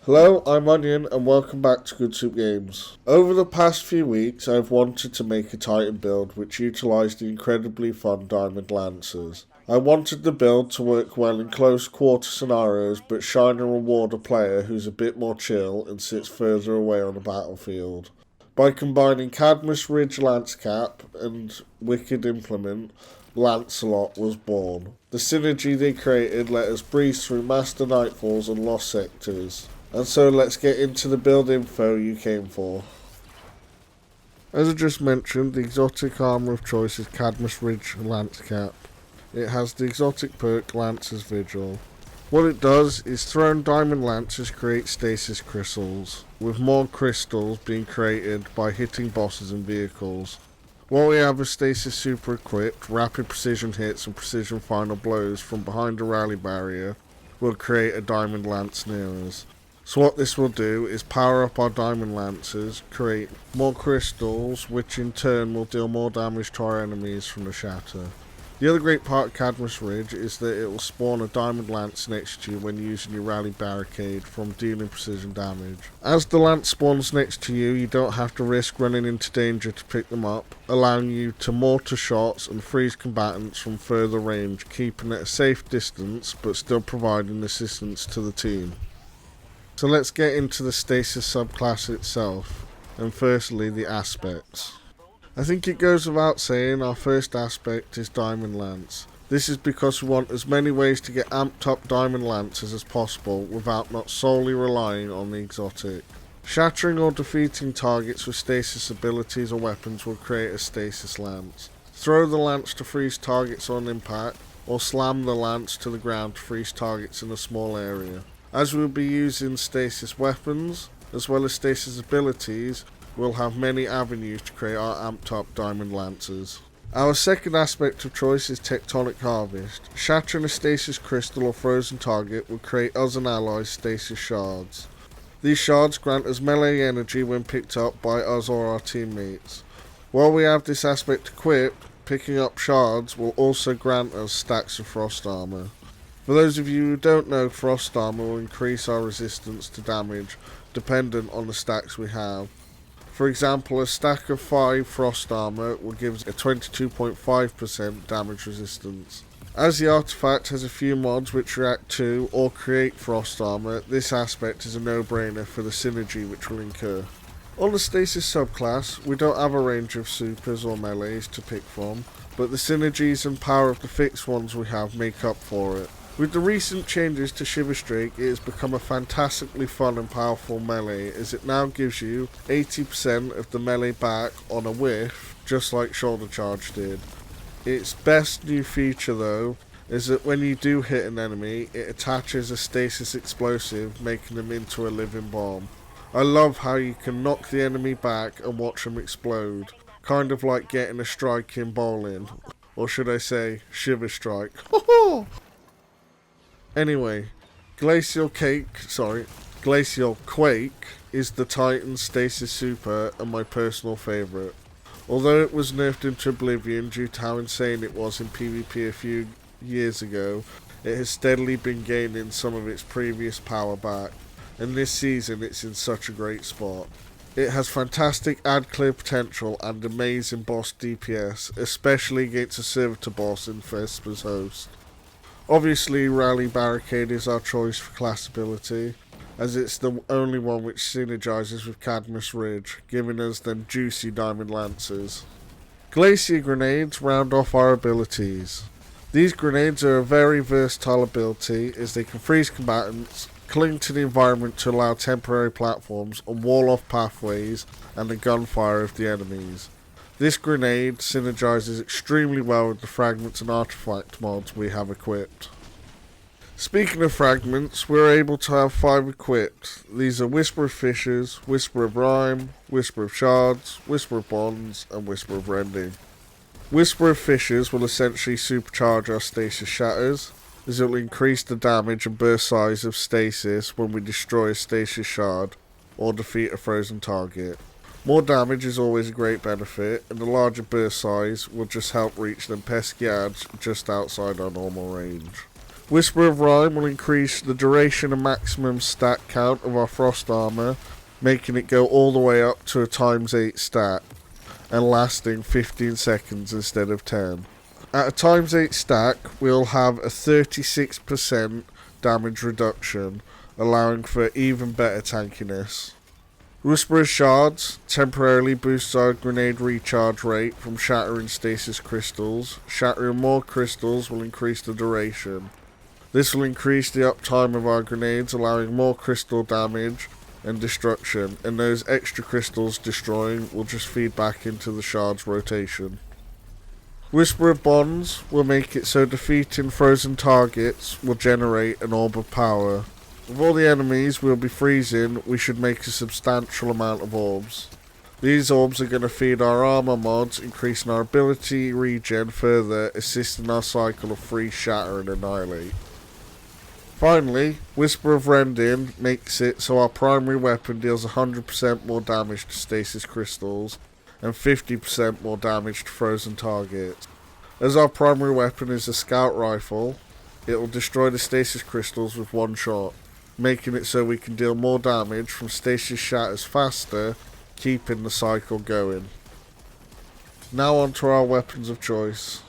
Hello, I'm Onion and welcome back to Good Soup Games. Over the past few weeks I've wanted to make a Titan build which utilised the incredibly fun Diamond Lancers. I wanted the build to work well in close quarter scenarios but shine and reward a player who's a bit more chill and sits further away on the battlefield. By combining Cadmus Ridge Lancecap and Wicked Implement, Lancelot was born. The synergy they created let us breeze through Master Nightfalls and Lost Sectors. And so let's get into the build info you came for. As I just mentioned, the exotic armour of choice is Cadmus Ridge Lancecap. It has the exotic perk Lancer's Vigil. What it does is thrown diamond lancers create stasis crystals, with more crystals being created by hitting bosses and vehicles. While we have a stasis super equipped, rapid precision hits and precision final blows from behind a rally barrier will create a diamond lance near us. So what this will do is power up our diamond lancers, create more crystals, which in turn will deal more damage to our enemies from the Shatter. The other great part of Cadmus Ridge is that it will spawn a diamond lance next to you when using your rally barricade from dealing precision damage. As the lance spawns next to you, you don't have to risk running into danger to pick them up, allowing you to mortar shots and freeze combatants from further range, keeping at a safe distance but still providing assistance to the team. So let's get into the Stasis subclass itself, and firstly the aspects. I think it goes without saying our first aspect is Diamond Lance. This is because we want as many ways to get amped up Diamond Lancers as possible without not solely relying on the exotic. Shattering or defeating targets with stasis abilities or weapons will create a Stasis Lance. Throw the lance to freeze targets on impact, or slam the lance to the ground to freeze targets in a small area. As we'll be using stasis weapons, as well as stasis abilities, we'll have many avenues to create our amped up Diamond Lancers. Our second aspect of choice is Tectonic Harvest. Shattering a stasis crystal or frozen target will create us and allies stasis shards. These shards grant us melee energy when picked up by us or our teammates. While we have this aspect equipped, picking up shards will also grant us stacks of frost armor. For those of you who don't know, frost armor will increase our resistance to damage dependent on the stacks we have. For example, a stack of 5 frost armor will give us a 22.5% damage resistance. As the artifact has a few mods which react to or create frost armor, this aspect is a no-brainer for the synergy which will incur. On the Stasis subclass, we don't have a range of supers or melees to pick from, but the synergies and power of the fixed ones we have make up for it. With the recent changes to Shiver Streak, it has become a fantastically fun and powerful melee, as it now gives you 80% of the melee back on a whiff, just like Shoulder Charge did. Its best new feature though, is that when you do hit an enemy, it attaches a stasis explosive, making them into a living bomb. I love how you can knock the enemy back and watch them explode, kind of like getting a strike in bowling, or should I say, Shiver Strike. Anyway, Glacial Quake is the Titan Stasis Super and my personal favourite. Although it was nerfed into oblivion due to how insane it was in PvP a few years ago, it has steadily been gaining some of its previous power back, and this season it's in such a great spot. It has fantastic ad clear potential and amazing boss DPS, especially against a servitor boss in Vesper's Host. Obviously, Rally Barricade is our choice for class ability, as it's the only one which synergizes with Cadmus Ridge, giving us them juicy Diamond Lancers. Glacier Grenades round off our abilities. These grenades are a very versatile ability, as they can freeze combatants, cling to the environment to allow temporary platforms, and wall off pathways and the gunfire of the enemies. This grenade synergizes extremely well with the fragments and artifact mods we have equipped. Speaking of fragments, we're able to have 5 equipped. These are Whisper of Fishes, Whisper of Rhyme, Whisper of Shards, Whisper of Bonds, and Whisper of Rending. Whisper of Fishes will essentially supercharge our stasis shatters, as it will increase the damage and burst size of stasis when we destroy a stasis shard or defeat a frozen target. More damage is always a great benefit, and the larger burst size will just help reach them pesky ads just outside our normal range. Whisper of Rime will increase the duration and maximum stat count of our frost armour, making it go all the way up to a ×8 stat, and lasting 15 seconds instead of 10. At a ×8 stack, we'll have a 36% damage reduction, allowing for even better tankiness. Whisperer's Shards temporarily boosts our grenade recharge rate from shattering stasis crystals. Shattering more crystals will increase the duration. This will increase the uptime of our grenades, allowing more crystal damage and destruction, and those extra crystals destroying will just feed back into the shards rotation. Whisper of Bonds will make it so defeating frozen targets will generate an orb of power. With all the enemies we'll be freezing, we should make a substantial amount of orbs. These orbs are going to feed our armor mods, increasing our ability regen further, assisting our cycle of freeze, shatter and annihilate. Finally, Whisper of Rending makes it so our primary weapon deals 100% more damage to stasis crystals and 50% more damage to frozen targets. As our primary weapon is a scout rifle, it will destroy the stasis crystals with one shot, making it so we can deal more damage from stasis shatters faster, keeping the cycle going. Now on to our weapons of choice.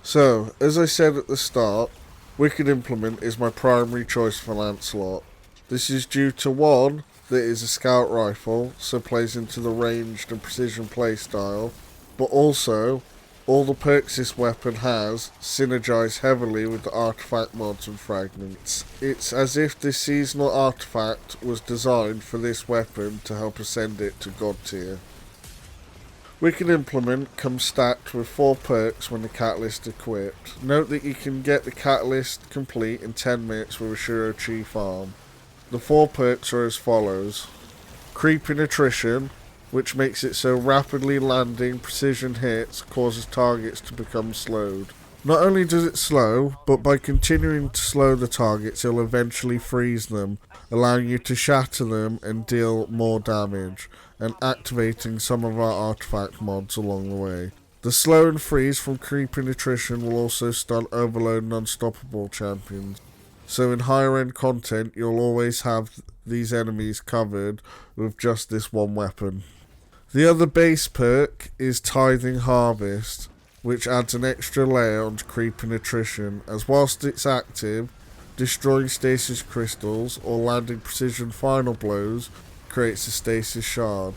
So, as I said at the start, Wicked Implement is my primary choice for Lancelot. This is due to one, that it is a scout rifle, so plays into the ranged and precision playstyle, but also, all the perks this weapon has synergize heavily with the artifact mods and fragments. It's as if this seasonal artifact was designed for this weapon to help ascend it to god tier. Wicked Implement comes stacked with 4 perks when the catalyst equipped. Note that you can get the catalyst complete in 10 minutes with a Shuro Chi farm. The 4 perks are as follows. Creeping Attrition, which makes it so rapidly landing precision hits causes targets to become slowed. Not only does it slow, but by continuing to slow the targets, it'll eventually freeze them, allowing you to shatter them and deal more damage, and activating some of our artifact mods along the way. The slow and freeze from Creeping Attrition will also stun Overload and Unstoppable champions, so in higher end content you'll always have these enemies covered with just this one weapon. The other base perk is Tithing Harvest, which adds an extra layer onto Creeping Attrition, as whilst it's active, destroying stasis crystals or landing precision final blows creates a stasis shard.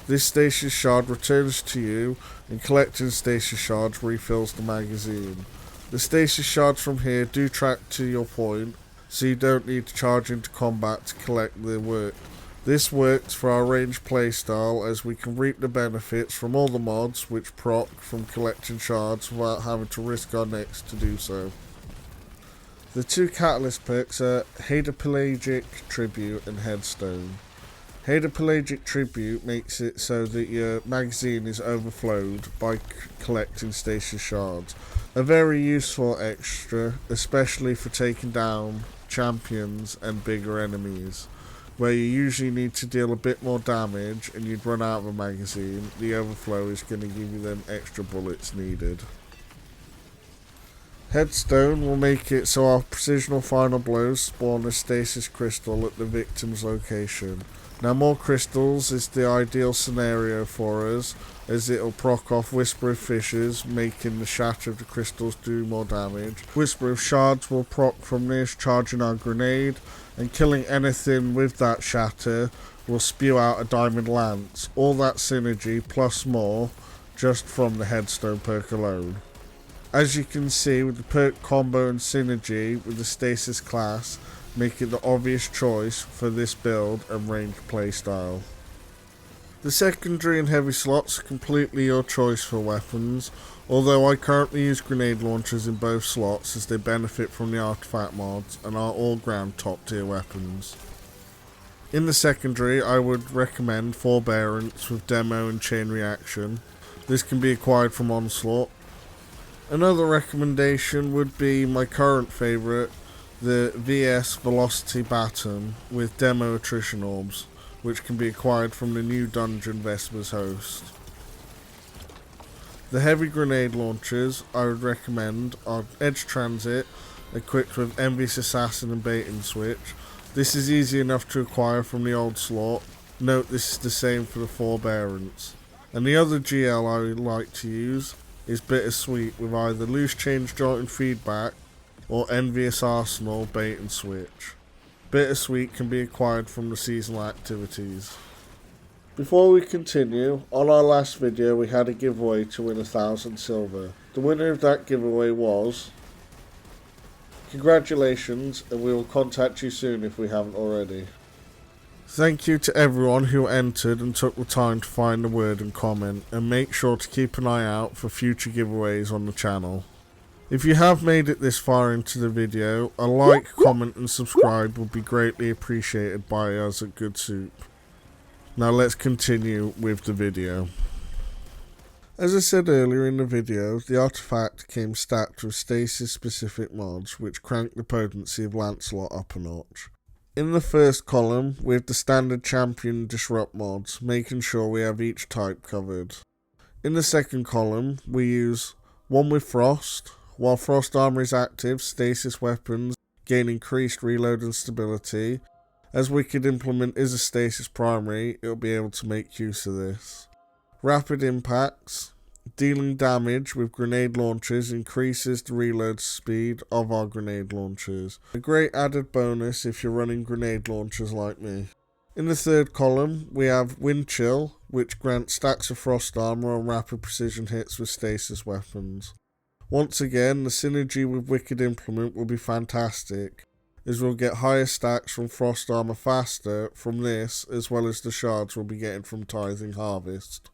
This stasis shard returns to you, and collecting stasis shards refills the magazine. The stasis shards from here do track to your point, so you don't need to charge into combat to collect the work. This works for our ranged playstyle, as we can reap the benefits from all the mods which proc from collecting shards without having to risk our necks to do so. The 2 catalyst perks are Pelagic Tribute and Headstone. Pelagic Tribute makes it so that your magazine is overflowed by collecting stasis shards. A very useful extra, especially for taking down champions and bigger enemies, where you usually need to deal a bit more damage and you'd run out of a magazine. The overflow is going to give you them extra bullets needed. Headstone will make it so our precisional final blows spawn a stasis crystal at the victim's location. Now more crystals is the ideal scenario for us, as it'll proc off Whisper of Fishes, making the shatter of the crystals do more damage. Whisper of Shards will proc from this, charging our grenade, and killing anything with that shatter will spew out a diamond lance. All that synergy plus more just from the Headstone perk alone. As you can see, with the perk combo and synergy with the Stasis class, make it the obvious choice for this build and ranged playstyle. The secondary and heavy slots are completely your choice for weapons, although I currently use grenade launchers in both slots as they benefit from the artifact mods and are all ground top tier weapons. In the secondary, I would recommend Forbearance with demo and chain reaction. This can be acquired from Onslaught. Another recommendation would be my current favourite, the VS Velocity Baton with demo attrition orbs, which can be acquired from the new dungeon Vesper's Host. The heavy grenade launchers I would recommend are Edge Transit, equipped with Envious Assassin and Bait and Switch. This is easy enough to acquire from the old slot. Note this is the same for the Forbearance. And the other GL I like to use is Bittersweet with either Loose Change Jolt and Feedback or Envious Arsenal Bait and Switch. Bittersweet can be acquired from the seasonal activities. Before we continue, on our last video we had a giveaway to win 1,000 silver. The winner of that giveaway was... Congratulations, and we will contact you soon if we haven't already. Thank you to everyone who entered and took the time to find the word and comment, and make sure to keep an eye out for future giveaways on the channel. If you have made it this far into the video, a like, comment and subscribe would be greatly appreciated by us at Good Soup. Now let's continue with the video. As I said earlier in the video, the artifact came stacked with Stasis specific mods which crank the potency of Lancelot up a notch. In the first column, we have the standard champion disrupt mods, making sure we have each type covered. In the second column, we use one with Frost. While Frost armor is active, Stasis weapons gain increased reload and stability. As Wicked Implement is a Stasis primary, it will be able to make use of this. Rapid impacts. Dealing damage with grenade launchers increases the reload speed of our grenade launchers. A great added bonus if you're running grenade launchers like me. In the third column, we have Wind Chill, which grants stacks of Frost armor on rapid precision hits with Stasis weapons. Once again, the synergy with Wicked Implement will be fantastic, as we'll get higher stacks from Frost armor faster from this, as well as the shards we'll be getting from Tithing Harvest.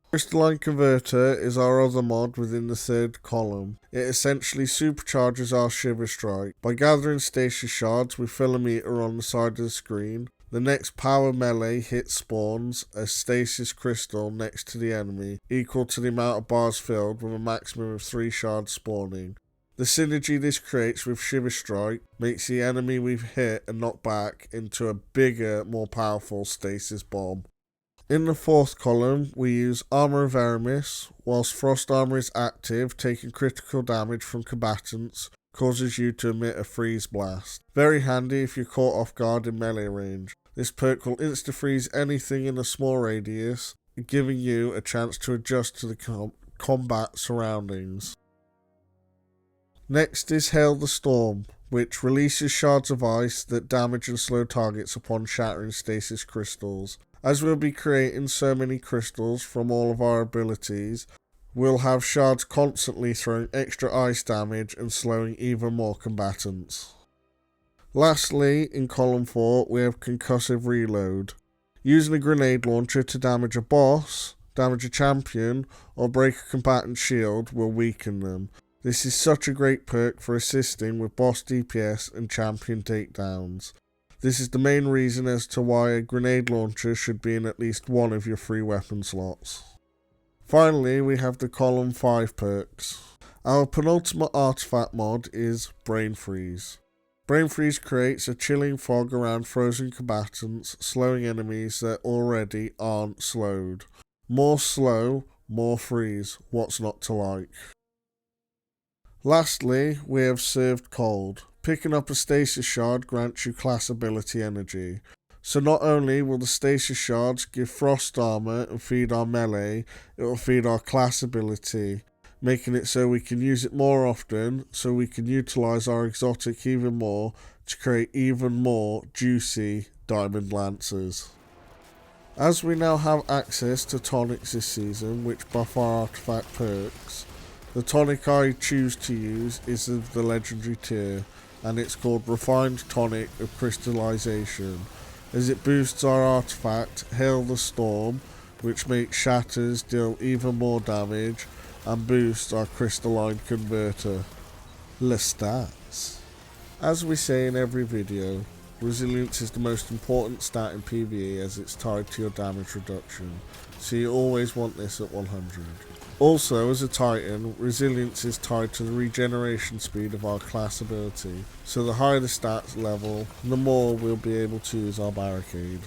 Crystalline Converter is our other mod within the third column. It essentially supercharges our Shiver Strike. By gathering Stasis shards, we fill a meter on the side of the screen. The next power melee hit spawns a Stasis crystal next to the enemy, equal to the amount of bars filled with a maximum of 3 shards spawning. The synergy this creates with Shiver Strike makes the enemy we've hit and knocked back into a bigger, more powerful Stasis bomb. In the fourth column, we use Armour of Aramis. Whilst Frost Armour is active, taking critical damage from combatants causes you to emit a freeze blast. Very handy if you're caught off guard in melee range. This perk will insta-freeze anything in a small radius, giving you a chance to adjust to the combat surroundings. Next is Hail the Storm, which releases shards of ice that damage and slow targets upon shattering Stasis crystals. As we'll be creating so many crystals from all of our abilities, we'll have shards constantly throwing extra ice damage and slowing even more combatants. Lastly, in column 4, we have Concussive Reload. Using a grenade launcher to damage a boss, damage a champion, or break a combatant shield will weaken them. This is such a great perk for assisting with boss DPS and champion takedowns. This is the main reason as to why a grenade launcher should be in at least one of your free weapon slots. Finally, we have the column 5 perks. Our penultimate artifact mod is Brain Freeze. Brain Freeze creates a chilling fog around frozen combatants, slowing enemies that already aren't slowed. More slow, more freeze, what's not to like? Lastly, we have Served Cold. Picking up a Stasis shard grants you class ability energy. So not only will the Stasis shards give Frost armor and feed our melee, it will feed our class ability, making it so we can use it more often, so we can utilize our exotic even more to create even more juicy Diamond Lancers. As we now have access to tonics this season which buff our artifact perks, the tonic I choose to use is of the legendary tier, and it's called Refined Tonic of Crystallization, as it boosts our artifact Hail the Storm, which makes Shatters deal even more damage, and boosts our Crystalline Converter. Les stats. As we say in every video, resilience is the most important stat in PvE as it's tied to your damage reduction, so you always want this at 100. Also, as a Titan, resilience is tied to the regeneration speed of our class ability, so the higher the stats level, the more we'll be able to use our barricade.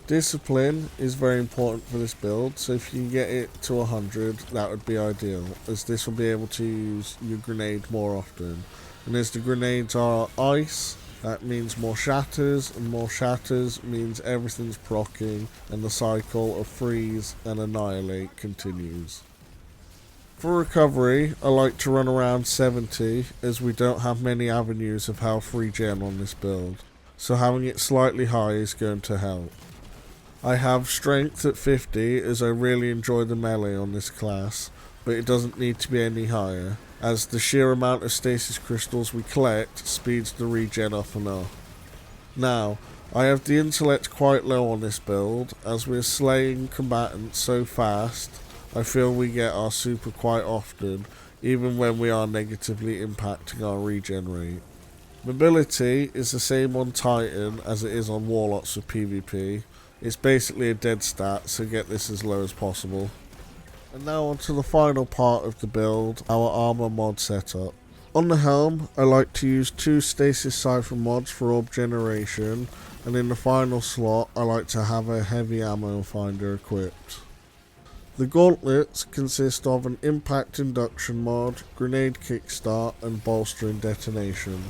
Discipline is very important for this build, so if you can get it to 100, that would be ideal, as this will be able to use your grenade more often, And as the grenades are ice, that means more shatters, and more shatters means everything's proccing, and the cycle of freeze and annihilate continues. For recovery, I like to run around 70, as we don't have many avenues of health regen on this build, so having it slightly high is going to help. I have strength at 50, as I really enjoy the melee on this class, but it doesn't need to be any higher, as the sheer amount of stasis crystals we collect speeds the regen up enough. Now, I have the intellect quite low on this build, as we're slaying combatants so fast, I feel we get our super quite often, even when we are negatively impacting our regen rate. Mobility is the same on Titan as it is on Warlocks with PvP. It's basically a dead stat, so get this as low as possible. And now on to the final part of the build, our armor mod setup. On the helm, I like to use 2 stasis cipher mods for orb generation, and in the final slot I like to have a heavy ammo finder equipped. The gauntlets consist of an impact induction mod, grenade kickstart and bolster and detonation.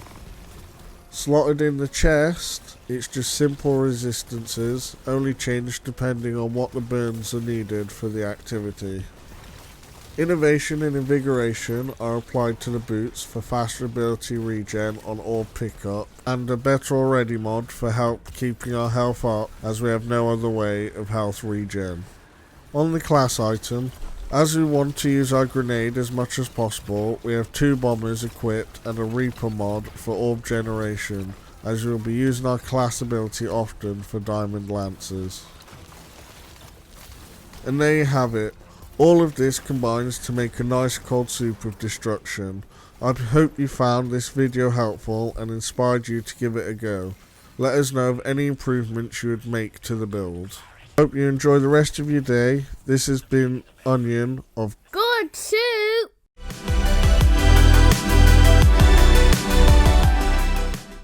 Slotted in the chest, it's just simple resistances, only change depending on what the burns are needed for the activity. Innovation and invigoration are applied to the boots for faster ability regen on orb pickup, and a better already mod for help keeping our health up, as we have no other way of health regen. On the class item, as we want to use our grenade as much as possible, we have 2 bombers equipped and a Reaper mod for orb generation, as we will be using our class ability often for diamond lancers. And there you have it. All of this combines to make a nice cold soup of destruction. I hope you found this video helpful and inspired you to give it a go. Let us know of any improvements you would make to the build. Hope you enjoy the rest of your day. This has been Onion of Good soup.